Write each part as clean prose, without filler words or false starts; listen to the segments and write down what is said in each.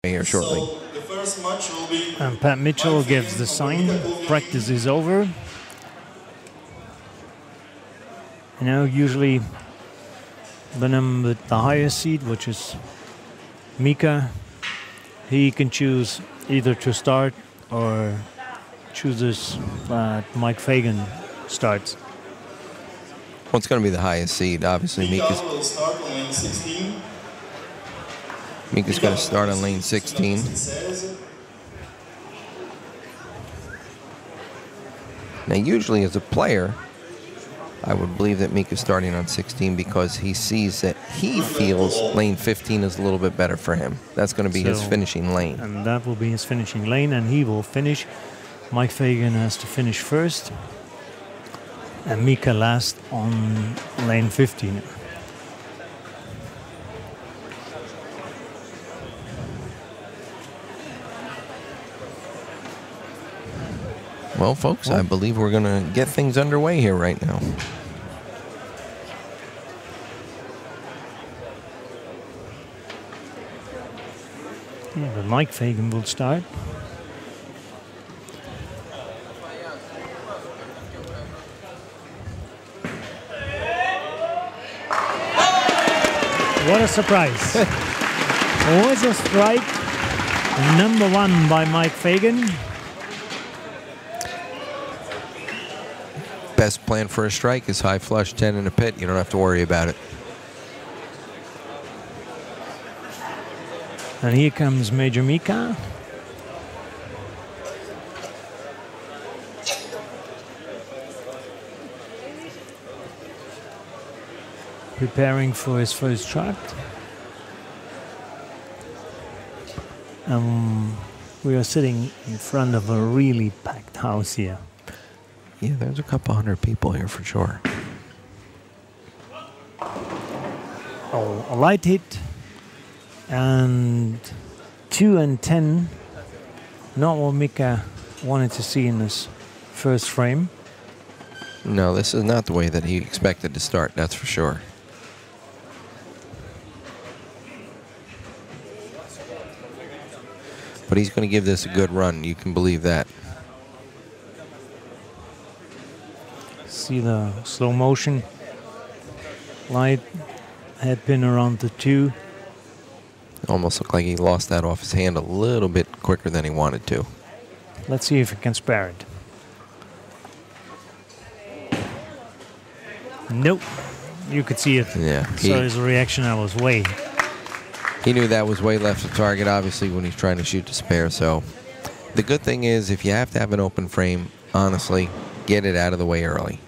here shortly. So the first match will be And Pat Mitchell gives the sign. Practice is over. You know, usually Benham with the highest seed, which is Mika, he can choose either to start or chooses that Mike Fagan starts. Well, it's going to be the highest seed, obviously. Mika will start on lane 16. Mika's going to start on lane 16. Now, usually as a player, I would believe that Mika's starting on 16 because he sees that he feels lane 15 is a little bit better for him. That's going to be his finishing lane. And that will be his finishing lane, and he will finish. Mike Fagan has to finish first, and Mika last on lane 15. Well, folks, I believe we're going to get things underway here right now. Yeah, but Mike Fagan will start. What a surprise. Was a strike. Number 1 by Mike Fagan. Best plan for a strike is high flush 10 in a pit. You don't have to worry about it. And here comes Major Mika. Preparing for his first shot. We are sitting in front of a really packed house here. Yeah, there's a couple hundred people here for sure. Oh, a light hit. And 2 and 10. Not what Mika wanted to see in this first frame. No, this is not the way that he expected to start, that's for sure. But he's going to give this a good run, you can believe that. See the slow motion. Light head pin around the 2. Almost looked like he lost that off his hand a little bit quicker than he wanted to. Let's see if he can spare it. Nope. You could see it. Yeah. So his reaction, I was way. He knew that was way left of target, obviously, when he's trying to shoot to spare. So the good thing is, if you have to have an open frame, honestly, get it out of the way early.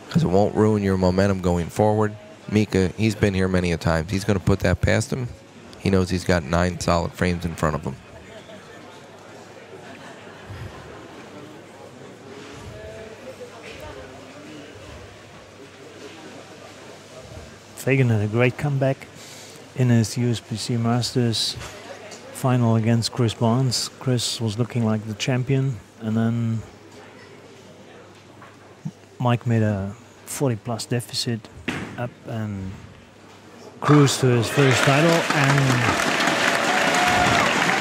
Because it won't ruin your momentum going forward. Mika, he's been here many a times. He's going to put that past him. He knows he's got 9 solid frames in front of him. Fagan had a great comeback in his USBC Masters final against Chris Barnes. Chris was looking like the champion, and then Mike made a 40-plus deficit up and cruised to his first title. And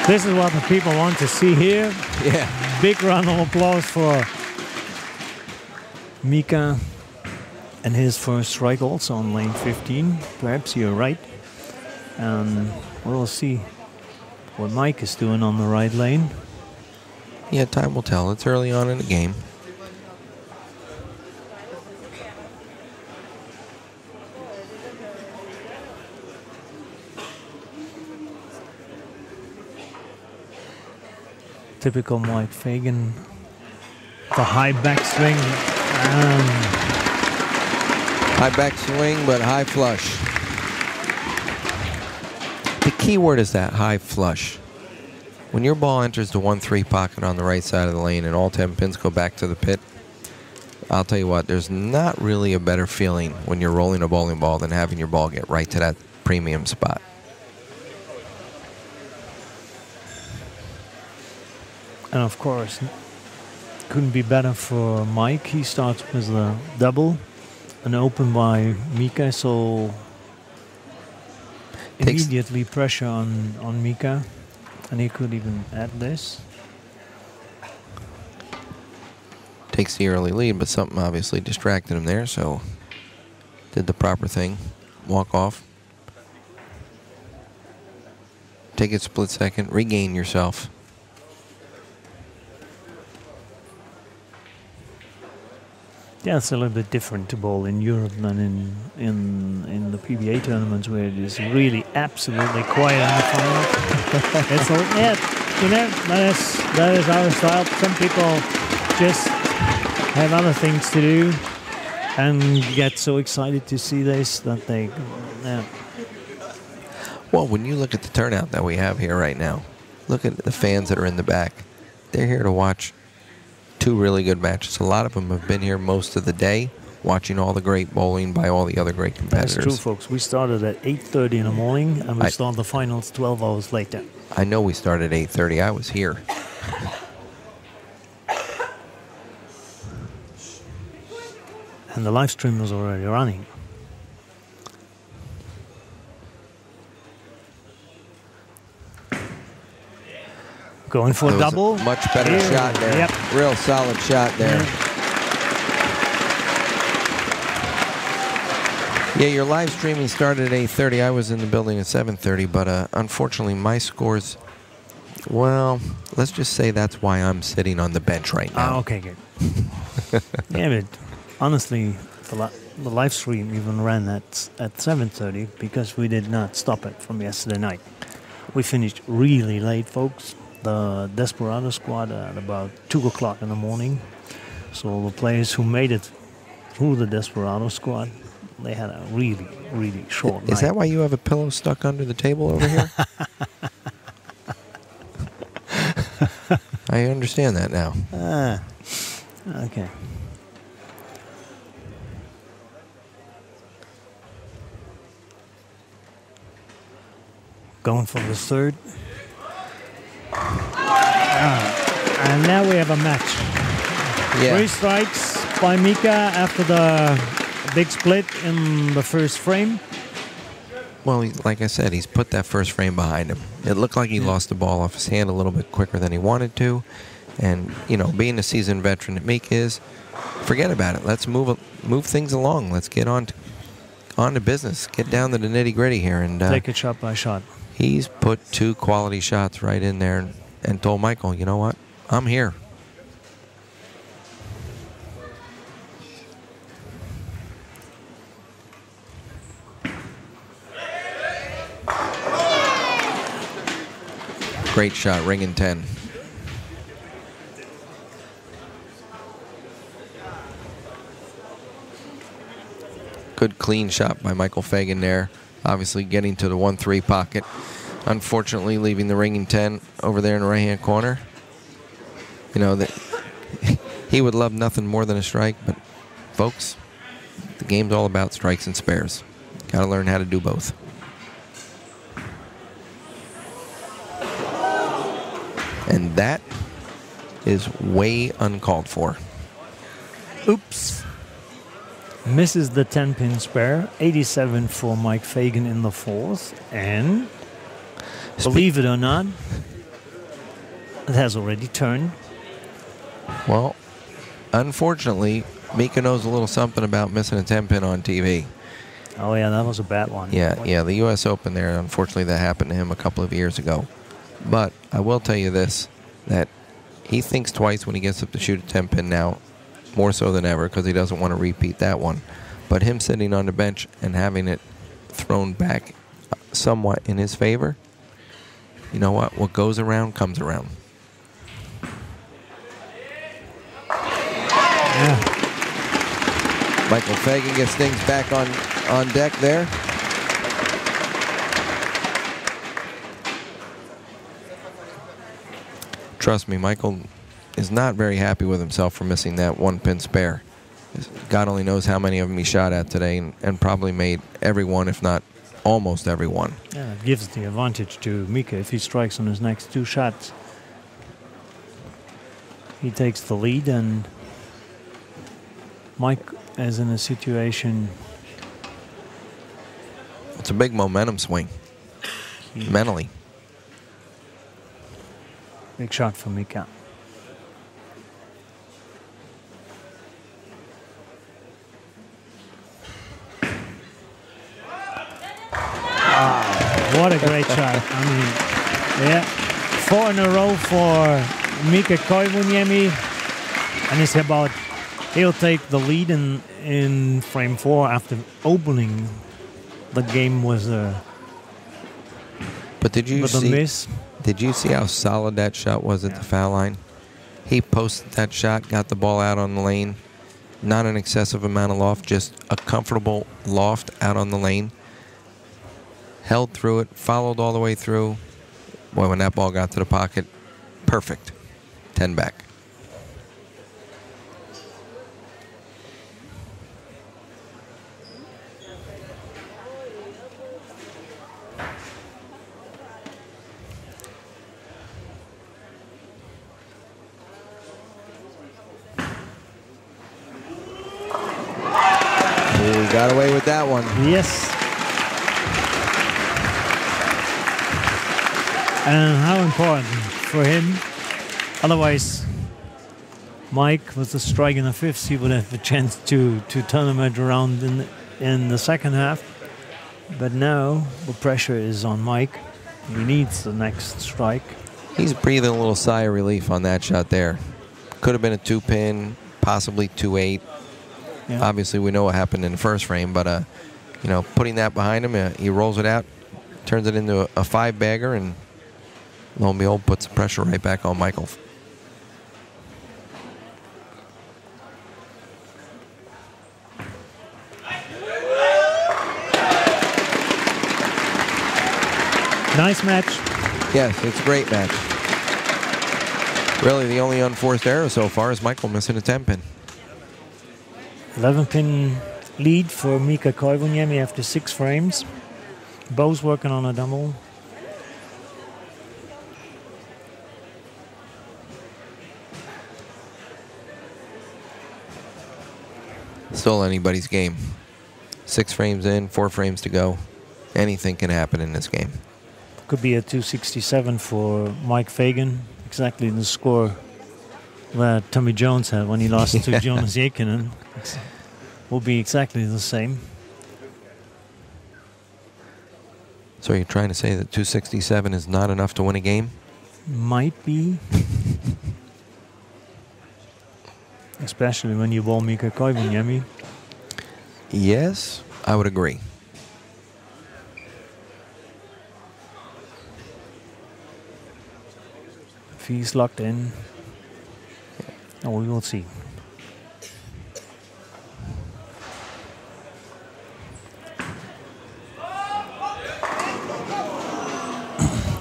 this is what the people want to see here. Yeah. Big round of applause for Mika and his first strike also on lane 15. Perhaps you're right. And we'll see what Mike is doing on the right lane. Yeah, time will tell. It's early on in the game. Typical Mike Fagan. The high backswing. High backswing, but high flush. The key word is that high flush. When your ball enters the 1-3 pocket on the right side of the lane and all 10 pins go back to the pit, I'll tell you what, there's not really a better feeling when you're rolling a bowling ball than having your ball get right to that premium spot. And of course, couldn't be better for Mike. He starts with a double, an open by Mika, so immediately pressure on Mika. And he could even add this. Takes the early lead, but something obviously distracted him there, so did the proper thing. Walk off. Take a split second, regain yourself. Yeah, it's a little bit different to bowl in Europe than in the PBA tournaments, where it is really absolutely quiet in the final. It's that is our style. Some people just have other things to do and get so excited to see this that they. Well, when you look at the turnout that we have here right now, look at the fans that are in the back. They're here to watch two really good matches. A lot of them have been here most of the day, watching all the great bowling by all the other great competitors. That's true, folks. We started at 8:30 in the morning, and we started the finals 12 hours later. I know we started at 8:30. I was here. And the live stream was already running. Going for a double. A much better shot there. Yep. Real solid shot there. Yeah, your live streaming started at 8:30. I was in the building at 7:30, but unfortunately my scores, well, let's just say that's why I'm sitting on the bench right now. Okay, good. Yeah, but honestly, the live stream even ran at 7:30 because we did not stop it from yesterday night. We finished really late, folks. The Desperado squad at about 2 o'clock in the morning. So the players who made it through the Desperado squad, they had a really, really short night. Is that why you have a pillow stuck under the table over here? I understand that now. Okay. Going for the third. And now we have a match. Yeah. 3 strikes by Mika after the big split in the first frame. Well, like I said, he's put that first frame behind him. It looked like he lost the ball off his hand a little bit quicker than he wanted to. And, you know, being a seasoned veteran that Mika is, forget about it. Let's move things along. Let's get on to business. Get down to the nitty-gritty here. And take it shot by shot. He's put 2 quality shots right in there and told Michael, you know what? I'm here. Great shot, ring in 10. Good clean shot by Michael Fagan there. Obviously getting to the 1-3 pocket. Unfortunately, leaving the ring in 10 over there in the right-hand corner. You know, that he would love nothing more than a strike, but folks, the game's all about strikes and spares. Got to learn how to do both. And that is way uncalled for. Oops. Misses the 10-pin spare. 87 for Mike Fagan in the 4th. And believe it or not, it has already turned. Well, unfortunately, Mika knows a little something about missing a 10-pin on TV. Oh, yeah, that was a bad one. Yeah, the U.S. Open there, unfortunately, that happened to him a couple of years ago. But I will tell you this, that he thinks twice when he gets up to shoot a 10-pin now, more so than ever, because he doesn't want to repeat that one. But him sitting on the bench and having it thrown back somewhat in his favor, you know what? What goes around comes around. Yeah. Michael Fagan gets things back on deck there. Trust me, Michael is not very happy with himself for missing that 1-pin spare. God only knows how many of them he shot at today, and probably made every one, if not almost every one. Yeah, it gives the advantage to Mika if he strikes on his next 2 shots. He takes the lead, and Mike is in a situation. It's a big momentum swing, mentally. Big shot for Mika. What a great shot. I mean, yeah. 4 in a row for Mika Koivuniemi. And it's about, he'll take the lead in frame 4 after opening. The game was but did you with a miss. Did you see how solid that shot was at the foul line? He posted that shot, got the ball out on the lane. Not an excessive amount of loft, just a comfortable loft out on the lane. Held through it, followed all the way through. Boy, when that ball got to the pocket, perfect. 10 back. He got away with that one. Yes. And how important for him. Otherwise, Mike, with the strike in the 5th, he would have a chance to turn the match around in the second half. But now the pressure is on Mike. He needs the next strike. He's breathing a little sigh of relief on that shot there. Could have been a 2-pin, possibly 2-8. Yeah. Obviously, we know what happened in the first frame, but you know, putting that behind him, he rolls it out, turns it into a 5-bagger, and lo and behold, puts the pressure right back on Michael. Nice match. Yes, it's a great match. Really, the only unforced error so far is Michael missing a 10-pin. 11-pin lead for Mika Koivuniemi after 6 frames. Both working on a double. Still anybody's game. 6 frames in, 4 frames to go. Anything can happen in this game. Could be a 267 for Mike Fagan. Exactly the score that Tommy Jones had when he lost to Jonas Jekinen. Will be exactly the same. So you're trying to say that 267 is not enough to win a game? Might be. Especially when you bowl Mika Koivuniemi. Yes, I would agree. If he's locked in, we will see.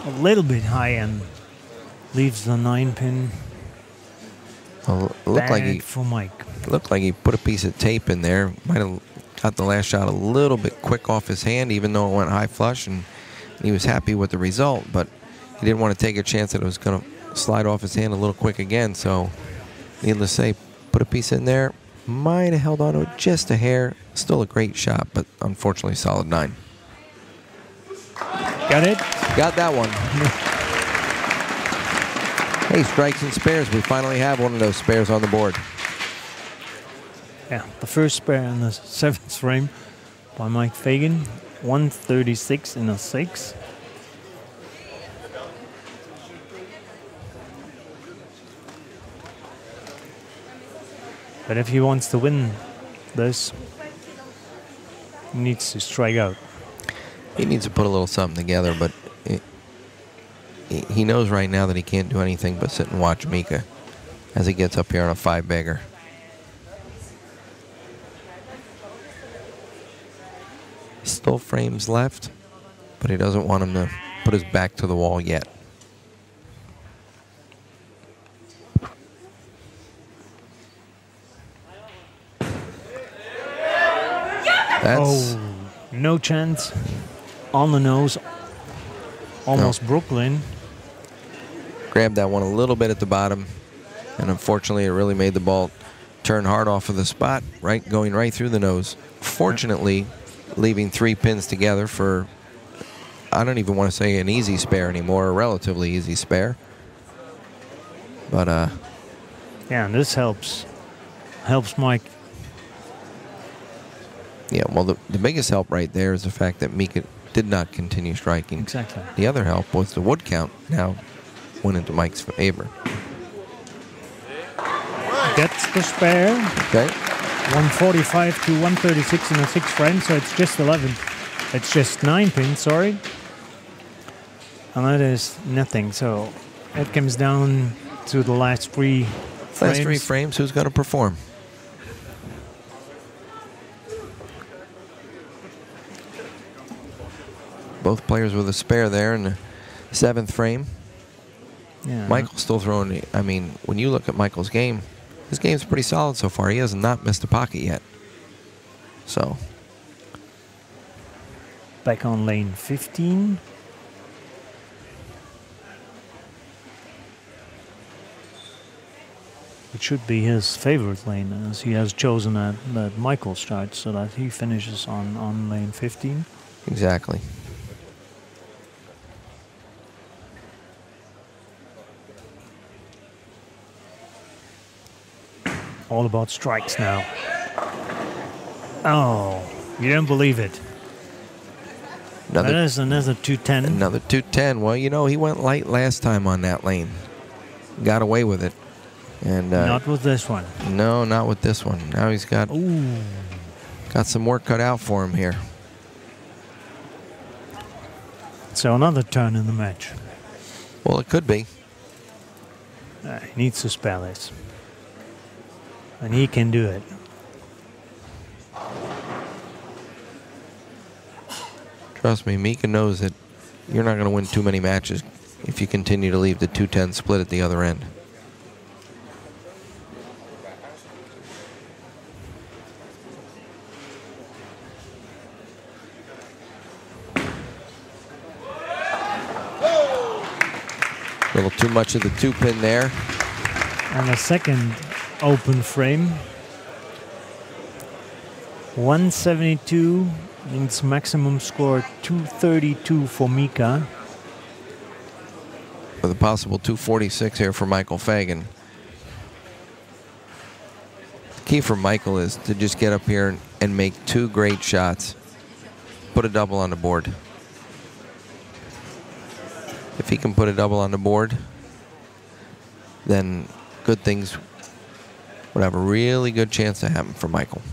A little bit high and leaves the 9-pin. Well, looked like he put a piece of tape in there. Might have got the last shot a little bit quick off his hand, even though it went high flush, and he was happy with the result. But he didn't want to take a chance that it was going to slide off his hand a little quick again. So, needless to say, put a piece in there. Might have held on to it just a hair. Still a great shot, but unfortunately, solid 9. Got it? Got that one. Hey, strikes and spares. We finally have one of those spares on the board. Yeah, the first spare in the 7th frame by Mike Fagan. 136 in a 6. But if he wants to win this, he needs to strike out. He needs to put a little something together, but he knows right now that he can't do anything but sit and watch Mika as he gets up here on a 5-bagger. Still frames left, but he doesn't want him to put his back to the wall yet. That's no chance. On the nose. Almost Brooklyn. Grabbed that one a little bit at the bottom, and unfortunately it really made the ball turn hard off of the spot, going right through the nose. Fortunately, leaving 3 pins together for, I don't even want to say an easy spare anymore, a relatively easy spare. But Yeah, and this helps Mike. yeah, well, the biggest help right there is the fact that Mika did not continue striking. Exactly. The other help was the wood count now went into Mike's favor. Gets the spare. Okay. 145 to 136 in a 6 frame, so it's just 11. It's just 9 pins, sorry. And that is nothing, so it comes down to the last 3 frames. Last 3 frames, who's going to perform? Both players with a spare there in the 7th frame. Yeah. Michael's still throwing. I mean, when you look at Michael's game, his game's pretty solid so far. He has not missed a pocket yet. So. Back on lane 15. It should be his favorite lane, as he has chosen that Michael starts, so that he finishes on lane 15. Exactly. All about strikes now. Oh, you don't believe it. That is another 210. Another 210. Well, you know, he went light last time on that lane. Got away with it. And not with this one. No, not with this one. Now he's got some work cut out for him here. So another turn in the match. Well, it could be. He needs to spell this. And he can do it. Trust me, Mika knows that you're not going to win too many matches if you continue to leave the 210 split at the other end. A little too much of the 2-pin there. And a second open frame. 172 means maximum score 232 for Mika. With a possible 246 here for Michael Fagan. The key for Michael is to just get up here and make 2 great shots. Put a double on the board. If he can put a double on the board, then good things would have a really good chance to happen for Michael.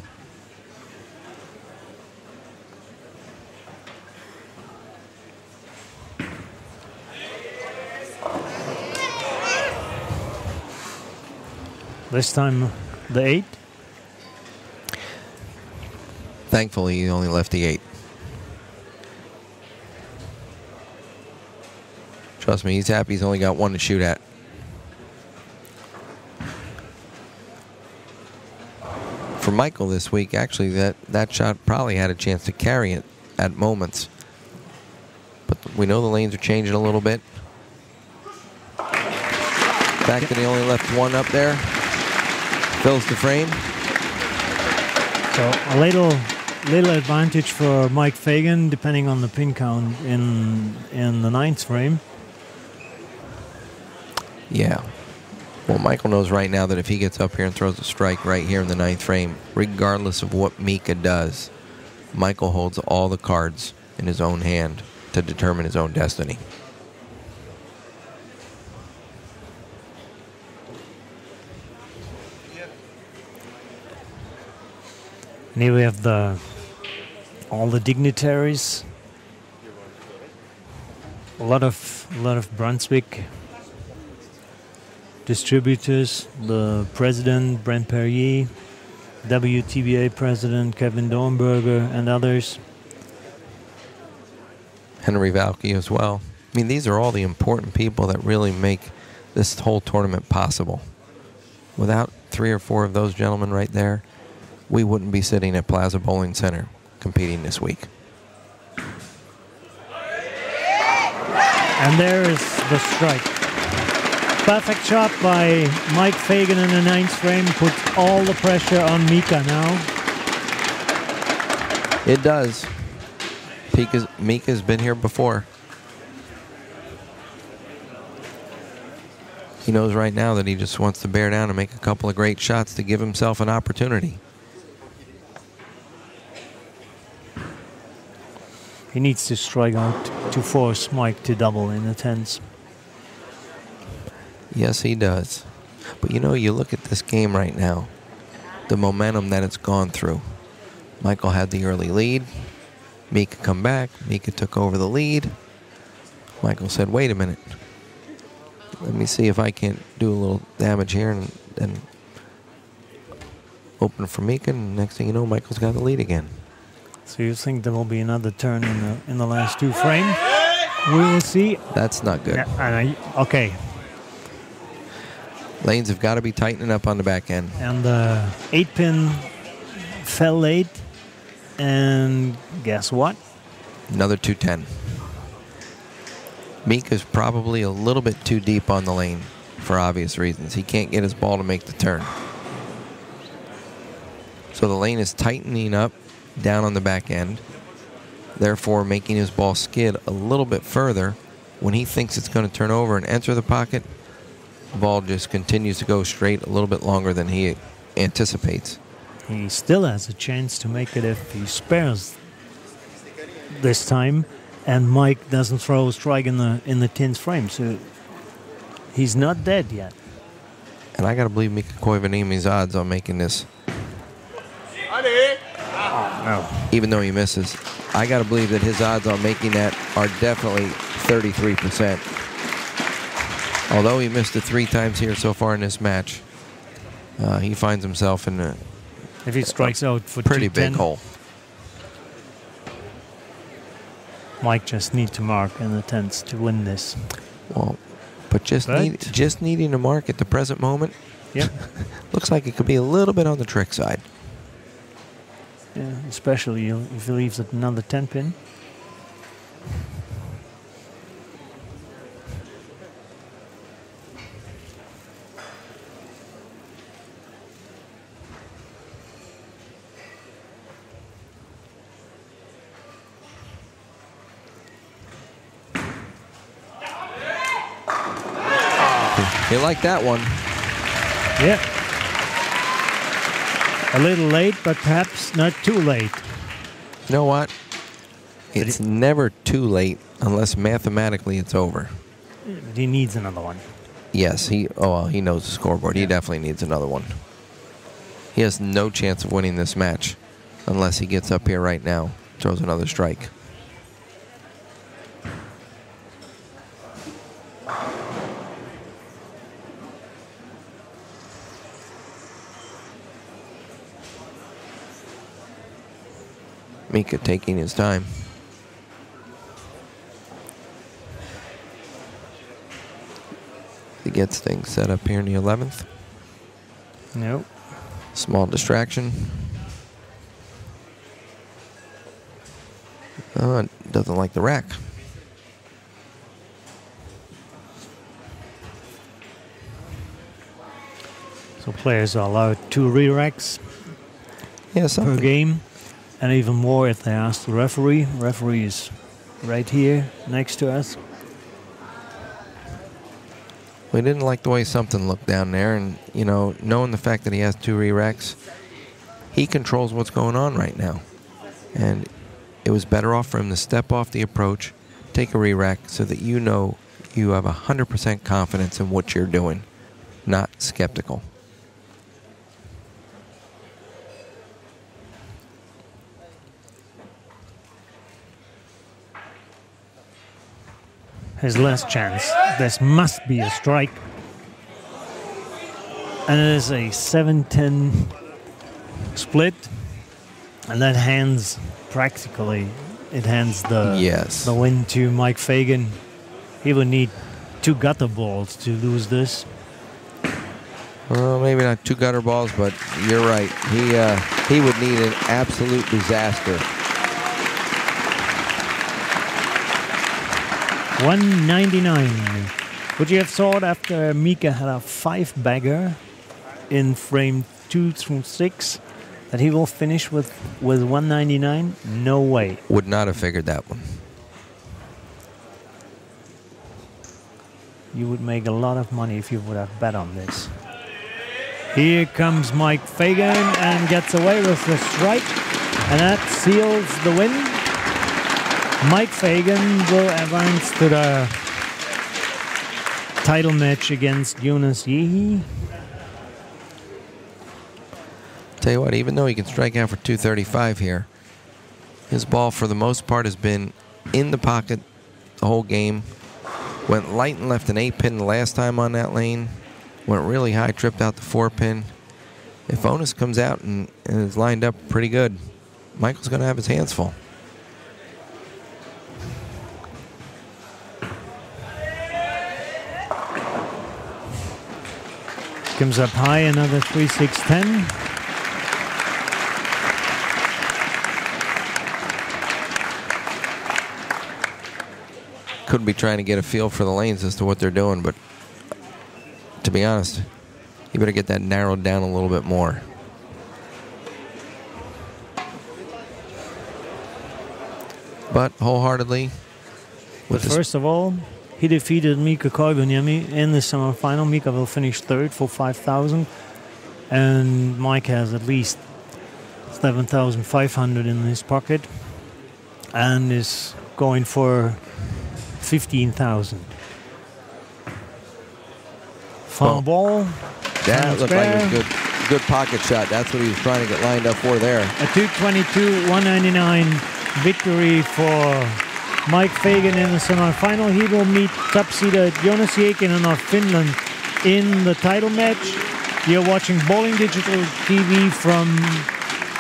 This time the 8. Thankfully, he only left the 8. Trust me, he's happy he's only got 1 to shoot at. For Michael this week, actually, that shot probably had a chance to carry it at moments. But we know the lanes are changing a little bit. The fact that he only left 1 up there fills the frame. So a little advantage for Mike Fagan, depending on the pin count in the 9th frame. Yeah. Well, Michael knows right now that if he gets up here and throws a strike right here in the 9th frame, regardless of what Mika does, Michael holds all the cards in his own hand to determine his own destiny. And here we have all the dignitaries. A lot of Brunswick distributors, the president, Brent Perrier, WTBA president, Kevin Dornberger, and others. Henry Valky as well. I mean, these are all the important people that really make this whole tournament possible. Without 3 or 4 of those gentlemen right there, we wouldn't be sitting at Plaza Bowling Center competing this week. And there is the strike. Perfect shot by Mike Fagan in the 9th frame. Puts all the pressure on Mika now. It does. Mika's been here before. He knows right now that he just wants to bear down and make a couple of great shots to give himself an opportunity. He needs to strike out to force Mike to double in the tens. Yes, he does. But you know, you look at this game right now, the momentum that it's gone through. Michael had the early lead. Mika come back. Mika took over the lead. Michael said, wait a minute. Let me see if I can't do a little damage here, and open for Mika, and next thing you know, Michael's got the lead again. So you think there will be another turn in the last two frames? We will see. That's not good. Okay. Lanes have got to be tightening up on the back end. And the 8-pin fell late. And guess what? Another 210. Mika's probably a little bit too deep on the lane for obvious reasons. He can't get his ball to make the turn. So the lane is tightening up down on the back end, therefore making his ball skid a little bit further. When he thinks it's going to turn over and enter the pocket, the ball just continues to go straight a little bit longer than he anticipates. He still has a chance to make it if he spares this time, and Mike doesn't throw a strike in the tens frame, so he's not dead yet. And I got to believe Mika Koivaniemi's odds on making this, even though he misses, I got to believe that his odds on making that are definitely 33%. Although he missed it 3 times here so far in this match, he finds himself in a if he strikes out for pretty 210, big hole. Mike just needs to mark in the tens to win this. Well, but just needing to mark at the present moment, yep. Looks like it could be a little bit on the trick side. Yeah, especially if he leaves at another 10-pin. You like that one? Yeah. A little late, but perhaps not too late. You know what? It's never too late unless mathematically it's over. But he needs another one. Yes, he knows the scoreboard. He definitely needs another one. He has no chance of winning this match unless he gets up here right now, throws another strike. Mika taking his time. He gets things set up here in the 11th. Nope. Small distraction. Doesn't like the rack. So players are allowed 2 re-racks per game. And even more if they ask the referee. Referee is right here next to us. We didn't like the way something looked down there. And, you know, knowing the fact that he has 2 re-racks, he controls what's going on right now. And it was better off for him to step off the approach, take a re-rack so that you know you have 100% confidence in what you're doing, not skeptical. His last chance. This must be a strike. And it is a 7-10 split. And that hands practically, it hands the win to Mike Fagan. He would need 2 gutter balls to lose this. Well, maybe not 2 gutter balls, but you're right. He would need an absolute disaster. 199. Would you have thought after Mika had a 5-bagger in frame 2 through 6 that he will finish with 199? No way. Would not have figured that one. You would make a lot of money if you would have bet on this. Here comes Mike Fagan and gets away with the strike, and that seals the win. Mike Fagan will advance to the title match against Jonas Yehi. Tell you what, even though he can strike out for 235 here, his ball for the most part has been in the pocket the whole game. Went light and left an 8-pin the last time on that lane. Went really high, tripped out the 4-pin. If Onus comes out and is lined up pretty good, Michael's going to have his hands full. Comes up high, another 3-6-10. Could be trying to get a feel for the lanes as to what they're doing, but to be honest, you better get that narrowed down a little bit more. But wholeheartedly, First of all, he defeated Mika Koivuniemi in the semifinal. Mika will finish third for 5,000, and Mike has at least 7,500 in his pocket and is going for 15,000. Foul ball. That looked like a good pocket shot. That's what he was trying to get lined up for there. A 222-199 victory for Mike Fagan in the semifinal. He will meet top seeder Jonas Jekinen of Finland in the title match. You're watching Bowlingdigital TV from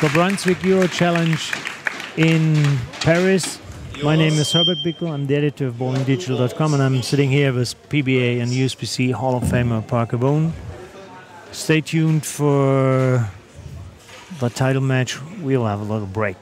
the Brunswick Euro Challenge in Paris. My name is Herbert Bickel. I'm the editor of Bowlingdigital.com, and I'm sitting here with PBA and USPC Hall of Famer Parker Boone. Stay tuned for the title match. We'll have a little break.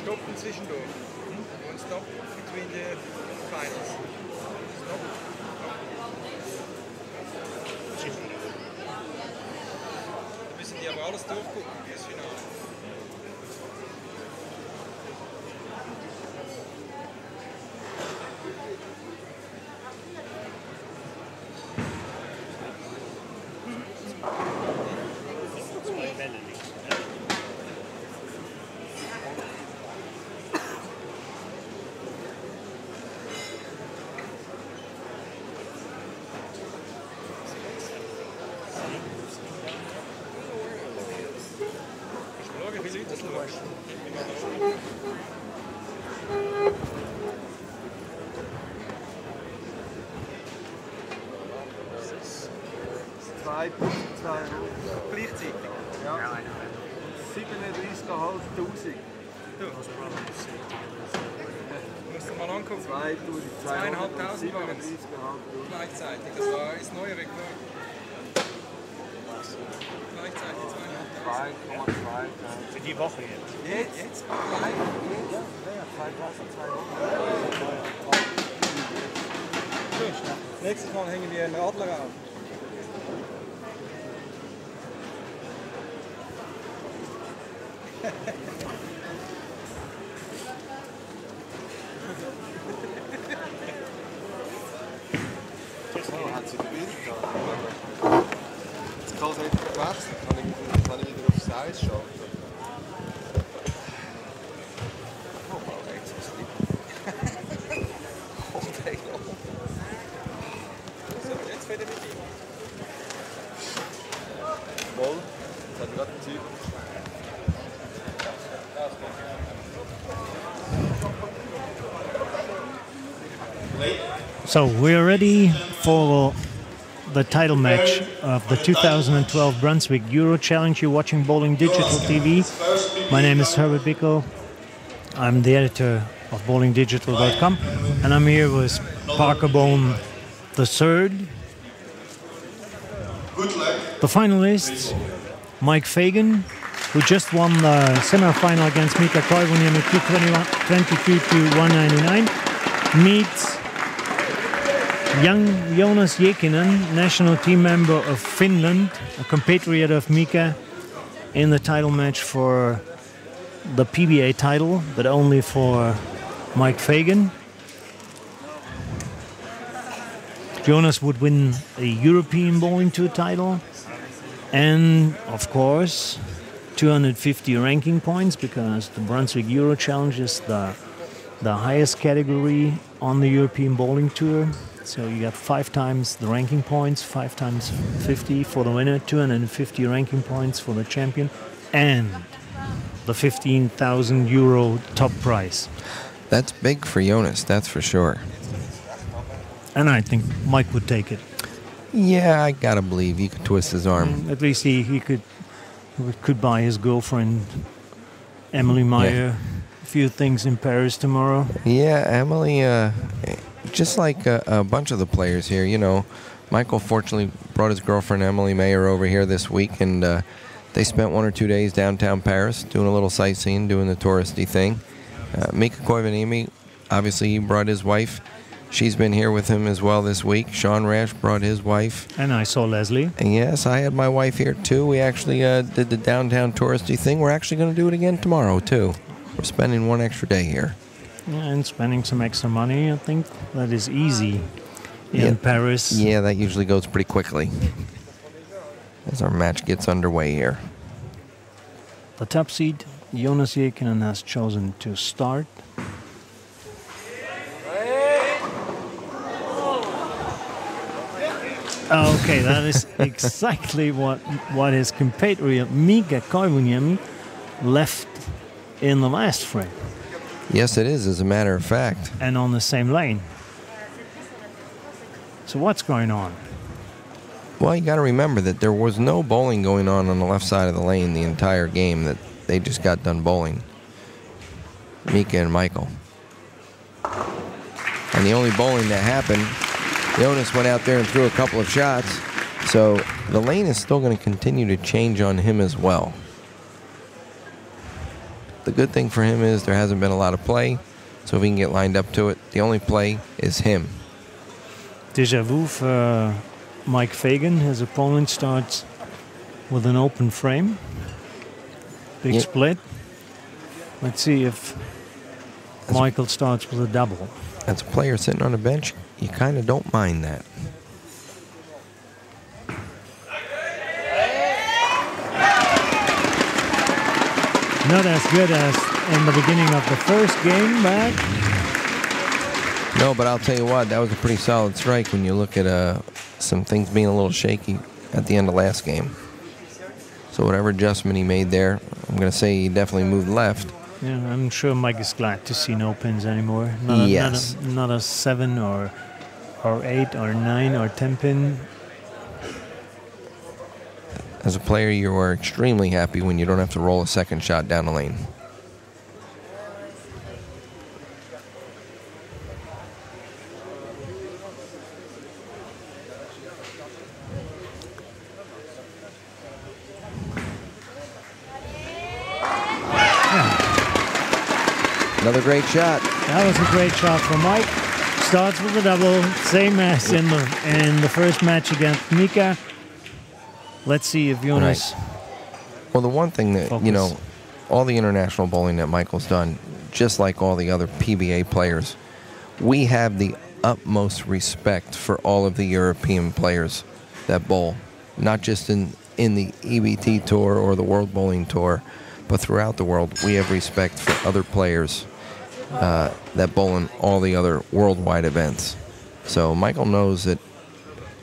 Stoppen zwischendurch. One stop between the finals. Stop. Da müssen die aber alles durchgucken fürs Finale. Gleichzeitig. Ja. 37.500. Du. Musst du mal angucken. 2.500 waren es gleichzeitig. Das war das neue Rekord. Gleichzeitig 2.500. 2,2. Für die Woche jetzt. Jetzt? Nächstes Mal hängen wir einen Radler auf. Hat sie gebildet. Jetzt kann es nicht gewechselt, kann ich wieder aufs Eis schalten. So, jetzt fährt er mit ihm. Wohl, jetzt hat er gerade Zeit. So we're ready for the title match of the 2012 Brunswick Euro Challenge. You're watching Bowling Digital TV. My name is Herbert Bickel. I'm the editor of bowlingdigital.com, and I'm here with Parker Bone III. Good luck. The finalists, Mike Fagan, who just won the semi-final against Mika Koivunen at 222 to 199, meets young Jonas Jekinen, national team member of Finland, a compatriot of Mika, in the title match for the PBA title, but only for Mike Fagan. Jonas would win a European Bowling Tour title and, of course, 250 ranking points, because the Brunswick Euro Challenge is the highest category on the European Bowling Tour. So you got 5 times the ranking points, 5 times 50 for the winner, 250 ranking points for the champion, and the 15,000 euro top prize. That's big for Jonas, that's for sure. And I think Mike would take it. Yeah, I gotta believe you could twist his arm. At least he could buy his girlfriend, Emily Meyer, a few things in Paris tomorrow. Yeah, Emily, just like a bunch of the players here, you know, Michael fortunately brought his girlfriend Emily Mayer over here this week, and they spent 1 or 2 days downtown Paris doing a little sightseeing, doing the touristy thing. Mika Koivunen, obviously he brought his wife. She's been here with him as well this week. Sean Rash brought his wife. And I saw Leslie. And yes, I had my wife here too. We actually did the downtown touristy thing. We're actually going to do it again tomorrow too. We're spending 1 extra day here. Yeah, and spending some extra money, I think that is easy in Paris. Yeah, that usually goes pretty quickly as our match gets underway here. The top seed, Jonas Jekinen, has chosen to start. Okay, that is exactly what his compatriot Mika Koivunen left in the last frame. Yes, it is, as a matter of fact. And on the same lane. So what's going on? Well, you got to remember that there was no bowling going on the left side of the lane the entire game, that they just got done bowling. Mika and Michael. And the only bowling that happened, Jonas went out there and threw a couple of shots, so the lane is still going to continue to change on him as well. The good thing for him is there hasn't been a lot of play, so if he can get lined up to it, the only play is him. Déjà vu for Mike Fagan. His opponent starts with an open frame. Big split. Let's see if Michael starts with a double. As a player sitting on the bench, you kind of don't mind that. Not as good as in the beginning of the first game back. No, but I'll tell you what, that was a pretty solid strike when you look at some things being a little shaky at the end of last game. So whatever adjustment he made there, I'm going to say he definitely moved left. Yeah, I'm sure Mike is glad to see no pins anymore. Yes. Not a 7 or 8 or 9 or 10 pin. As a player, you are extremely happy when you don't have to roll a second shot down the lane. Another great shot. That was a great shot from Mike. Starts with a double, same as in the first match against Mika. Let's see if Jonas... Right. Well, the one thing that, focus. you know, all the international bowling that Michael's done, just like all the other PBA players, we have the utmost respect for all of the European players that bowl, not just in the EBT Tour or the World Bowling Tour, but throughout the world. We have respect for other players that bowl in all the other worldwide events. So Michael knows that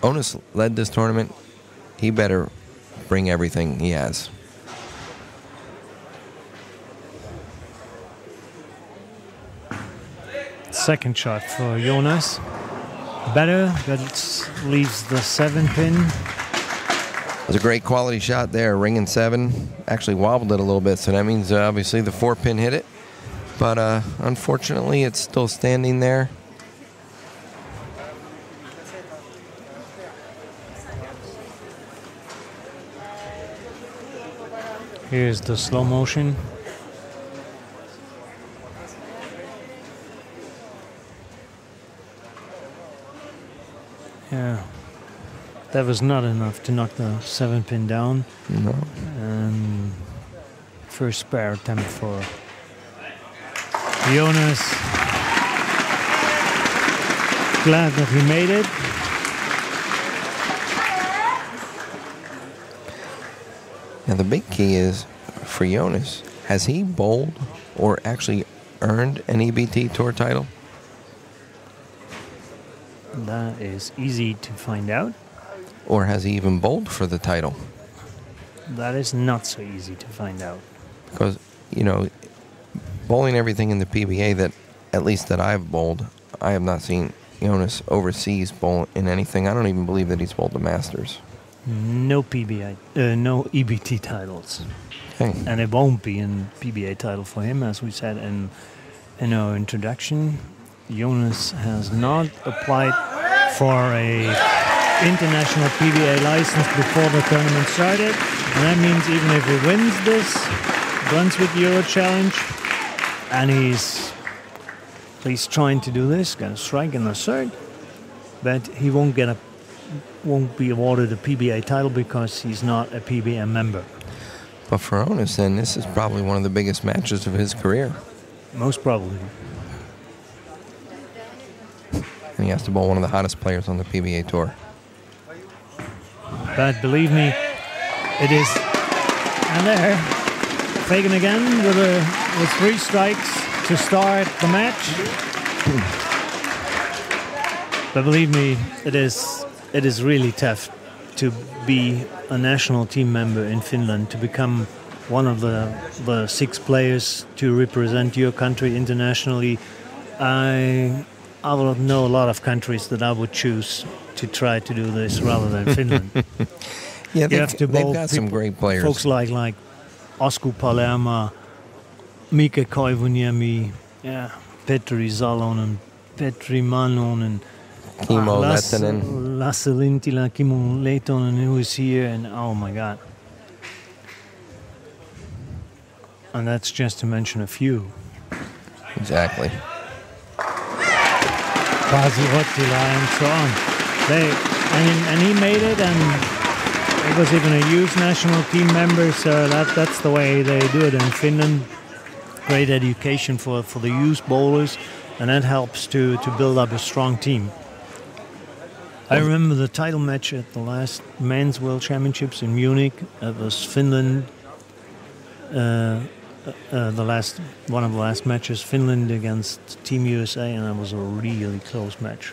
Onus led this tournament. He better bring everything he has. Second shot for Jonas. Better, but it leaves the 7-pin. It was a great quality shot there, ringing 7. Actually wobbled it a little bit, so that means obviously the 4-pin hit it. But unfortunately, it's still standing there. Here's the slow motion. Yeah, that was not enough to knock the 7-pin down. No. And first spare attempt for Jonas. Glad that he made it. Now the big key is for Jonas, has he bowled or actually earned an EBT Tour title? That is easy to find out. Or has he even bowled for the title? That is not so easy to find out. Because, you know, bowling everything in the PBA that, at least that I've bowled, I have not seen Jonas overseas bowl in anything. I don't even believe that he's bowled the Masters. No PBA, no EBT titles. Okay. And it won't be a PBA title for him, as we said in our introduction. Jonas has not applied for a international PBA license before the tournament started. And that means even if he wins this Brunswick Euro Challenge, and he's trying to do this, got a strike and a third, but he won't be awarded a PBA title because he's not a PBA member. But for Onus, then, this is probably one of the biggest matches of his career. Most probably. And he has to bowl one of the hottest players on the PBA Tour. But believe me, it is. And there, Fagan again with 3 strikes to start the match. But believe me, it is really tough to be a national team member in Finland, to become one of the 6 players to represent your country internationally. I would know a lot of countries that I would choose to try to do this rather than Finland. Yeah, they've got some great players. Folks like Osku Palermo, Mika Koivuniemi, Petri Salonen, Petri Manonen, Kimmo Lehtinen. Lasse Lintilä, Kimmo Lehtinen, who is here, and oh my God. And that's just to mention a few. Exactly. Pasi Rottila and so on. And he made it, and it was even a youth national team member, so that's the way they do it in Finland. Great education for the youth bowlers, and that helps to build up a strong team. I remember the title match at the last Men's World Championships in Munich. It was Finland, one of the last matches, Finland against Team USA, and that was a really close match.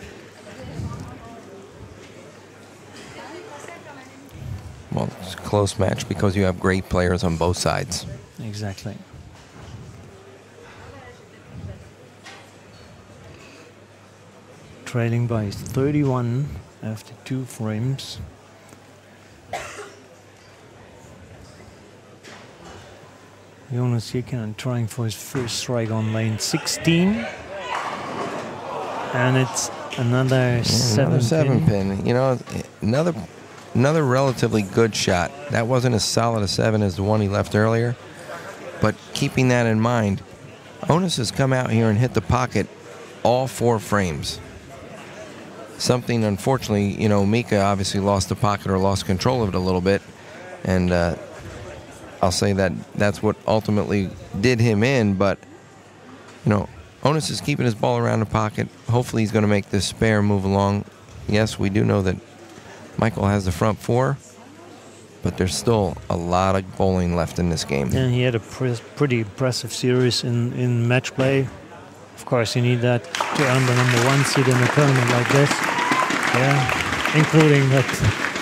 Well, it's a close match because you have great players on both sides. Exactly. Trailing by 31 after 2 frames. Jonas Jekinen trying for his first strike on lane 16. And it's another seven pin. You know, another relatively good shot. That wasn't as solid a 7 as the one he left earlier. But keeping that in mind, Onus has come out here and hit the pocket all 4 frames. Something, unfortunately, you know, Mika obviously lost the pocket or lost control of it a little bit. And I'll say that that's what ultimately did him in. But, you know, Onus is keeping his ball around the pocket. Hopefully he's going to make this spare move along. Yes, we do know that Michael has the front 4, but there's still a lot of bowling left in this game. And he had a pretty impressive series in match play. Of course, you need that to earn the #1 seed in a tournament like this. Yeah, including that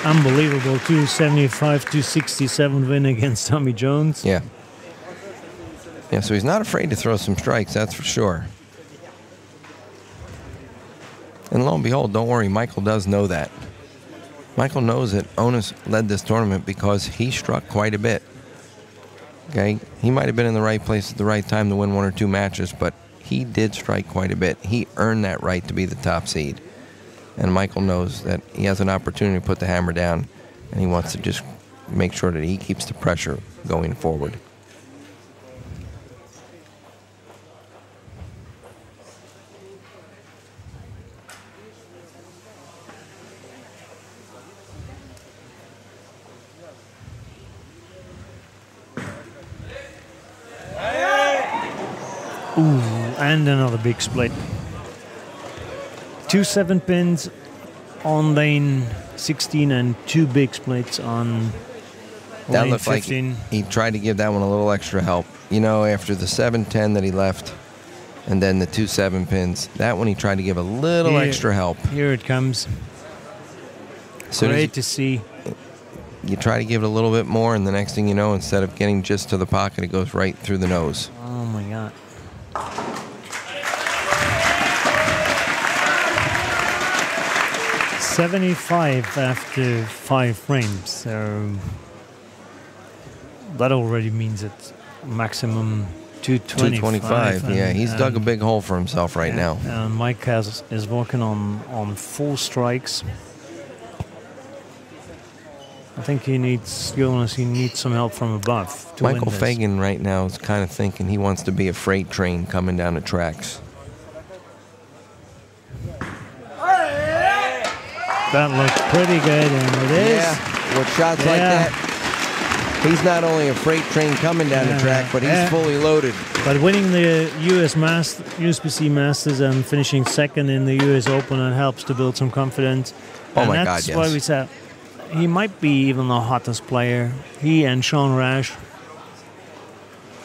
unbelievable 275-267 win against Tommy Jones. Yeah. Yeah, so he's not afraid to throw some strikes, that's for sure. And lo and behold, don't worry, Michael does know that. Michael knows that Onus led this tournament because he struck quite a bit. Okay, he might have been in the right place at the right time to win 1 or 2 matches, but he did strike quite a bit. He earned that right to be the top seed. And Michael knows that he has an opportunity to put the hammer down, and he wants to just make sure that he keeps the pressure going forward. Ooh, and another big split. 2 7-pins on lane 16 and 2 big splits on That lane looked 15. like he tried to give that one a little extra help. You know, after the 7-10 that he left and then the 2 7-pins, that one he tried to give a little extra help. Here it comes. Great to see. You try to give it a little bit more, and the next thing you know, instead of getting just to the pocket, it goes right through the nose. Oh, my God. 75 after 5 frames, so that already means it's maximum 225. Yeah, he's dug a big hole for himself right now. And Mike is working on 4 strikes. I think he needs some help from above. Michael Fagan right now is kind of thinking he wants to be a freight train coming down the tracks. That looks pretty good, and it is. Yeah, with shots like that, he's not only a freight train coming down the track, but he's fully loaded. But winning the USBC Masters and finishing second in the US Open, that helps to build some confidence. Oh my God, yes. That's why we said he might be even the hottest player. He and Sean Rash.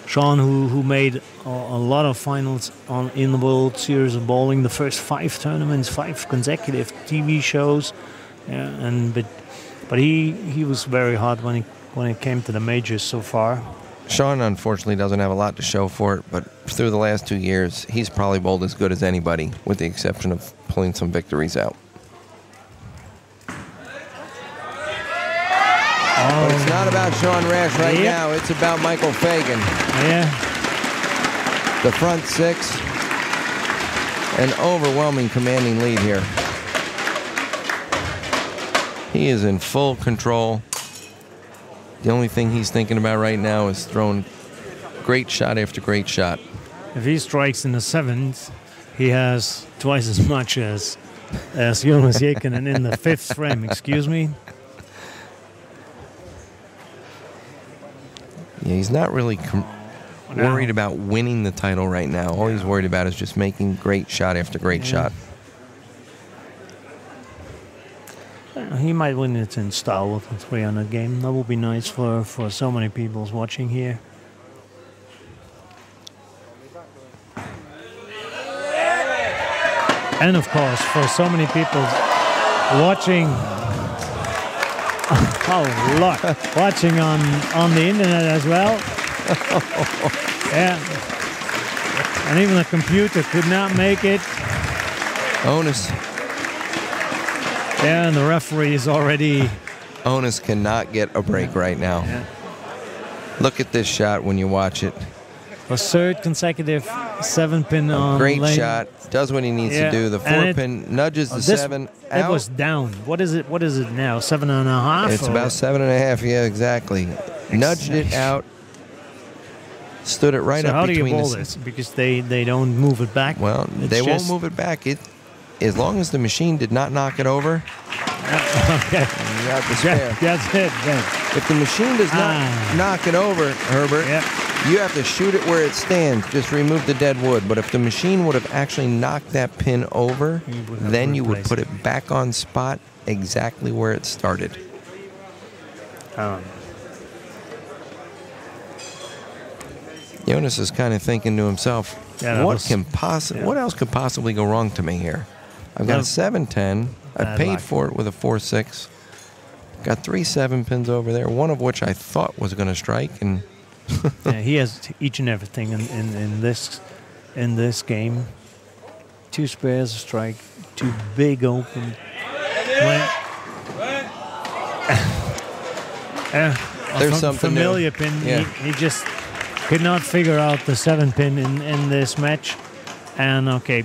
Sean, who made a lot of finals in the World Series of Bowling, the first 5 tournaments, 5 consecutive TV shows, but he was very hot when it came to the majors so far. Sean unfortunately doesn't have a lot to show for it, but through the last 2 years, he's probably bowled as good as anybody, with the exception of pulling some victories out. But it's not about Sean Rash right now. It's about Michael Fagan. Yeah. The front 6. An overwhelming commanding lead here. He is in full control. The only thing he's thinking about right now is throwing great shot after great shot. If he strikes in the 7th, he has twice as much as Jonas Jekinen in the 5th frame. Excuse me. Yeah, he's not really worried about winning the title right now. All he's worried about is just making great shot after great shot. He might win it in style with a 300 game. That would be nice for so many people watching here. And of course, for so many people watching, watching on the internet as well. Yeah. And even the computer could not make it. Onus. Yeah, and the referee is already... Onus cannot get a break right now. Yeah. Look at this shot when you watch it. A third consecutive 7-pin on Great lane. shot. Does what he needs Yeah, to do. The and 4-pin nudges the this- 7 It out. was down. What is it? What is it now? 7.5? It's or- about 7.5. Yeah, exactly. Nudged it out. Stood it right so up how do you between bowl the. this? Because they don't move it back. Well, It's they won't just- move it back. As long as the machine did not knock it over, Okay. you got the spare. That's it. Then. If the machine does not Ah. knock it over, Herbert, Yeah. you have to shoot it where it stands. Just remove the dead wood. But if the machine would have actually knocked that pin over, You would have then you would replaced put it back on spot exactly where it started. Jonas is kind of thinking to himself, Yeah, that what was- can possibly, yeah. what else could possibly go wrong to me here? I've got No. a 7-10. I Bad paid luck. for it with a 4-6. Got 3 7-pins over there, one of which I thought was going to strike, and Yeah, he has each and everything in this game. 2 spares, a strike, 2 big open. There's something new. familiar pin. Yeah. He just could not figure out the 7-pin in this match, and okay.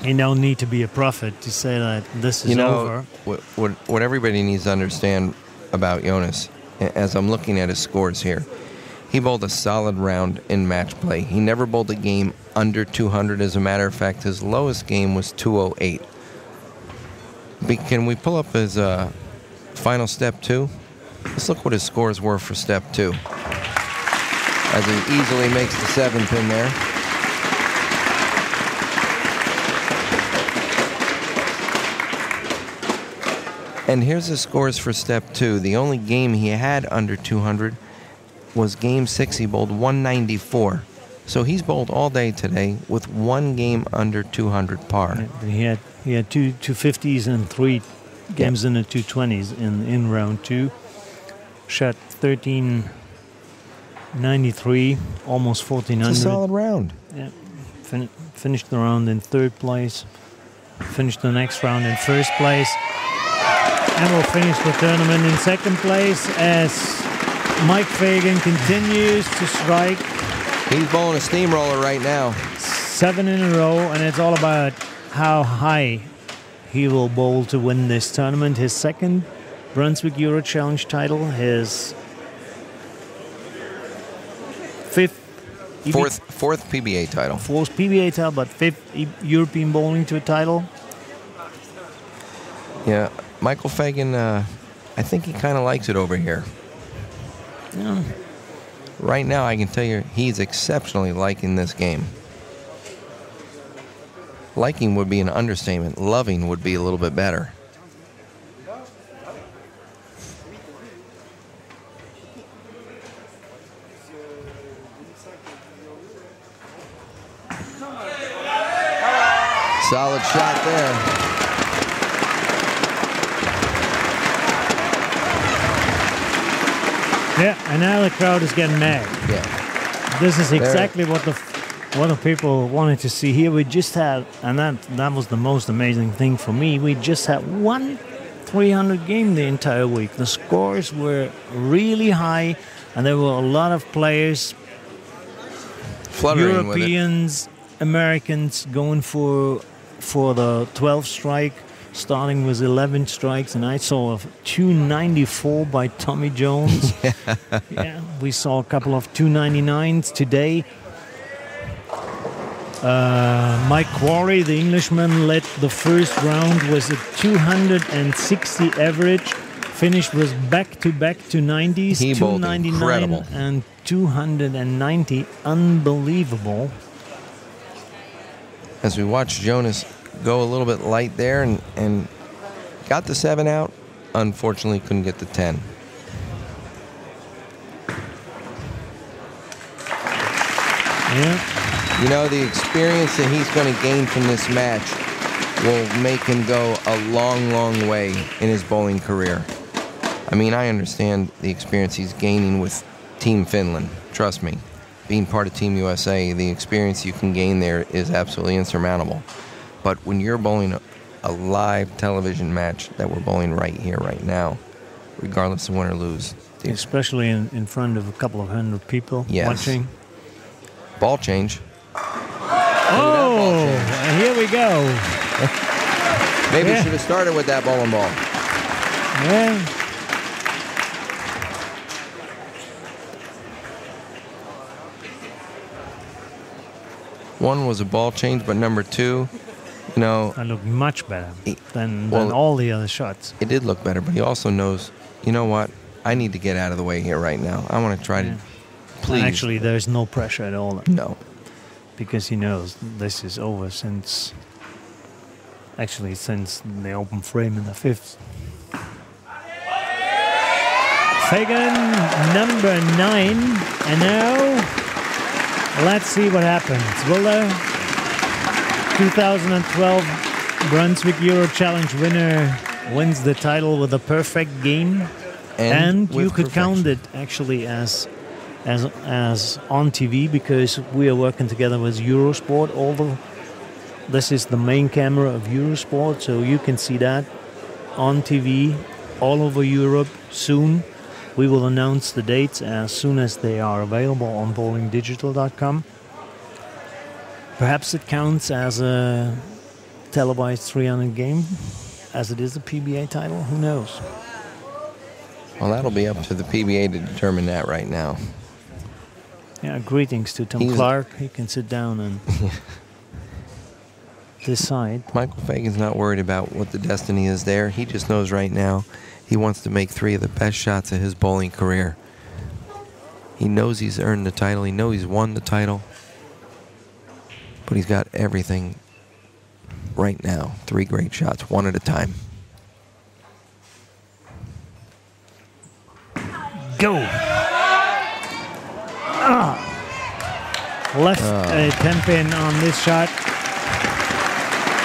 You don't need to be a prophet to say that this is you know over. what everybody needs to understand about Jonas, as I'm looking at his scores here, he bowled a solid round in match play. He never bowled a game under 200. As a matter of fact, his lowest game was 208. Can we pull up his final step 2? Let's look what his scores were for step 2. As he easily makes the 7-pin there. And here's the scores for step 2. The only game he had under 200 was game 6. He bowled 194. So he's bowled all day today with 1 game under 200 par. Yeah, he had 250s and 3 games in the 220s in round 2. Shot 1393, almost 1400. It's a solid round. Yeah, finished the round in 3rd place. Finished the next round in 1st place. And we'll finish the tournament in 2nd place as Mike Fagan continues to strike He's bowling a steamroller right now. 7 in a row, and it's all about how high he will bowl to win this tournament. His 2nd Brunswick Euro Challenge title, his 5th Fourth PBA title. 4th PBA title, but 5th European Bowling Tour title. Yeah, Michael Fagan, I think he kind of likes it over here. Yeah. Right now, I can tell you he's exceptionally liking this game. Liking would be an understatement. Loving would be a little bit better. Solid shot there. Yeah, and now the crowd is getting mad. Yeah. This is exactly what the people wanted to see here. We just had, and that was the most amazing thing for me. We just had 1 300 game the entire week. The scores were really high, and there were a lot of players, Fluttering with it. Europeans, Americans, going for the 12th strike, starting with 11 strikes, and I saw a 294 by Tommy Jones. Yeah, we saw a couple of 299s today. Mike Quarry, the Englishman, led the first round with a 260 average. Finished with back-to-back 290s, He bowled 299 incredible. and 290. Unbelievable. As we watch Jonas go a little bit light there and got the 7 out, unfortunately couldn't get the 10. Yeah. You know, the experience that he's going to gain from this match will make him go a long, long way in his bowling career. I mean, I understand the experience he's gaining with Team Finland. Trust me, being part of Team USA, the experience you can gain there is absolutely insurmountable. But when you're bowling a live television match that we're bowling right here, right now, regardless of win or lose, Especially in front of a couple of hundred people Yes. watching. Ball change. Oh, and here we go. Maybe Yeah. you should have started with that bowling ball. Yeah. One was a ball change, but number two, you know, I look much better than Well, all the other shots. it did look better, but he also knows, you know what? I need to get out of the way here right now. I want to try to, please. Actually, there's no pressure at all No. because he knows this is over since the open frame in the fifth. Fagan, number 9, and now let's see what happens. Will the 2012 Brunswick Euro Challenge winner wins the title with a perfect game? And you with could count perfection. it actually as on TV because we are working together with Eurosport. This is the main camera of Eurosport, so you can see that on TV all over Europe soon. We will announce the dates as soon as they are available on bowlingdigital.com. Perhaps it counts as a televised 300 game, as it is a PBA title. Who knows? Well, that'll be up to the PBA to determine that right now. Yeah, greetings to Tom He's- Clark. He can sit down and decide. Michael Fagan's not worried about what the destiny is there. He just knows right now he wants to make 3 of the best shots of his bowling career. He knows he's earned the title. He knows he's won the title. But he's got everything right now. 3 great shots, one at a time. Go! Left 10 pin on this shot.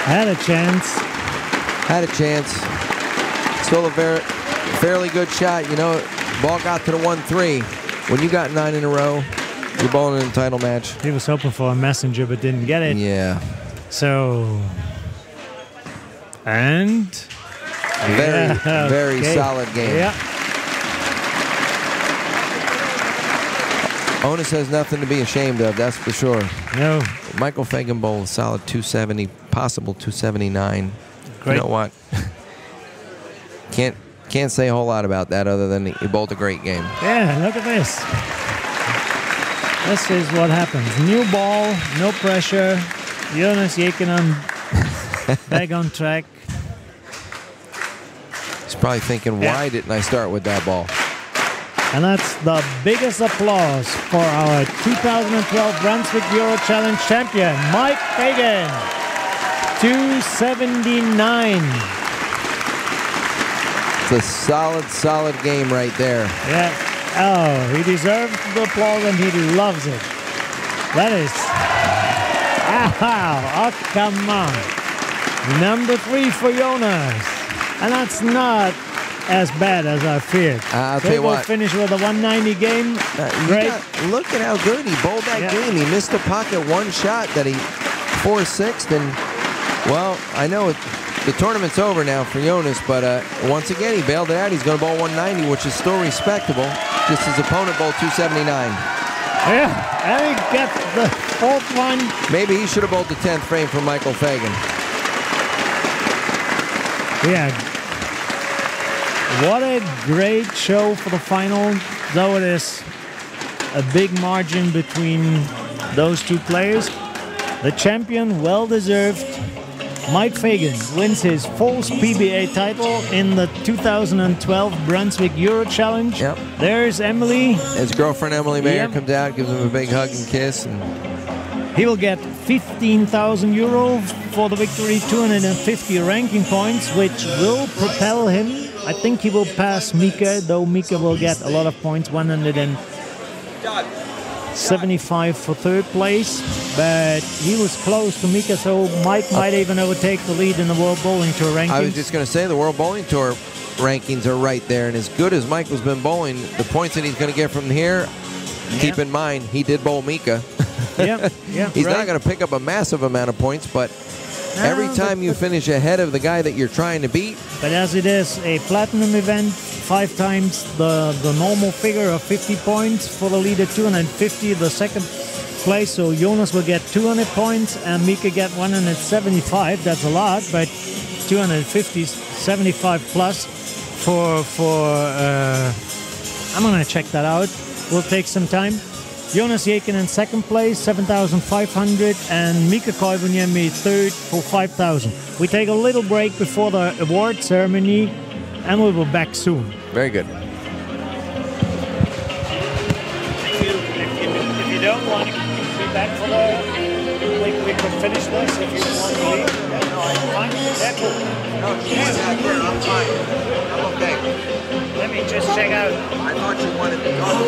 Had a chance. Had a chance. Still a fairly good shot. You know, ball got to the 1-3. When you got 9 in a row, you're bowling in a title match. He was hoping for a messenger but didn't get it. Yeah. So, and Very okay. solid game. Yeah. Onus has nothing to be ashamed of, that's for sure. No. Michael Fagan bowled a solid 270, possible 279. Great. You know what? Can't say a whole lot about that other than he bowled a great game. Yeah, look at this. This is what happens. New ball, no pressure. Jonas Jekinen back on track. He's probably thinking, Yeah. why didn't I start with that ball? And that's the biggest applause for our 2012 Brunswick Euro Challenge champion, Mike Fagan. 279. It's a solid game right there. Yeah. Oh, he deserves the applause and he loves it. That is. Oh, come on. Number 3 for Jonas. And that's not as bad as I feared. I'll tell They you will what. finish with a 190 game. Great. Look at how good he bowled that Yeah. game. He missed the pocket one shot that he 4-6'd, and well, I know the tournament's over now for Jonas, but once again he bailed it out. He's going to bowl 190, which is still respectable. Just his opponent bowled 279. Yeah, and he gets the 4th one. Maybe he should have bowled the 10th frame for Michael Fagan. Yeah. What a great show for the final, though it is a big margin between those two players. The champion, well-deserved, Mike Fagan wins his 4th PBA title in the 2012 Brunswick Euro Challenge. Yep. There's Emily. His girlfriend Emily Mayer Yep. comes out, gives him a big hug and kiss, and He will get 15,000 euro for the victory, 250 ranking points, which will propel him. I think he will pass Mika, though Mika will get a lot of points, 175 for 3rd place. But he was close to Mika, so Mike might even overtake the lead in the World Bowling Tour rankings. I was just going to say the World Bowling Tour rankings are right there, and as good as Michael's been bowling, the points that he's going to get from here, keep in mind, he did bowl Mika. Yeah, He's right. not going to pick up a massive amount of points, but Every time you finish ahead of the guy that you're trying to beat, But as it is a platinum event, 5 times the normal figure of 50 points for the leader, 250 the second place. So Jonas will get 200 points and Mika get 175. That's a lot, but 250, 75 plus for I'm gonna check that out. Will take some time. Jonas Jaken in second place, 7,500, and Mika Koivuniemi third for 5,000. We take a little break before the award ceremony, and we'll be back soon. very good. If you don't want to be back for the, we could finish this if you want to leave. Fine, yeah, cool. No, she's not here. I'm fine. I'm okay. Let me just check out. I thought you wanted to talk.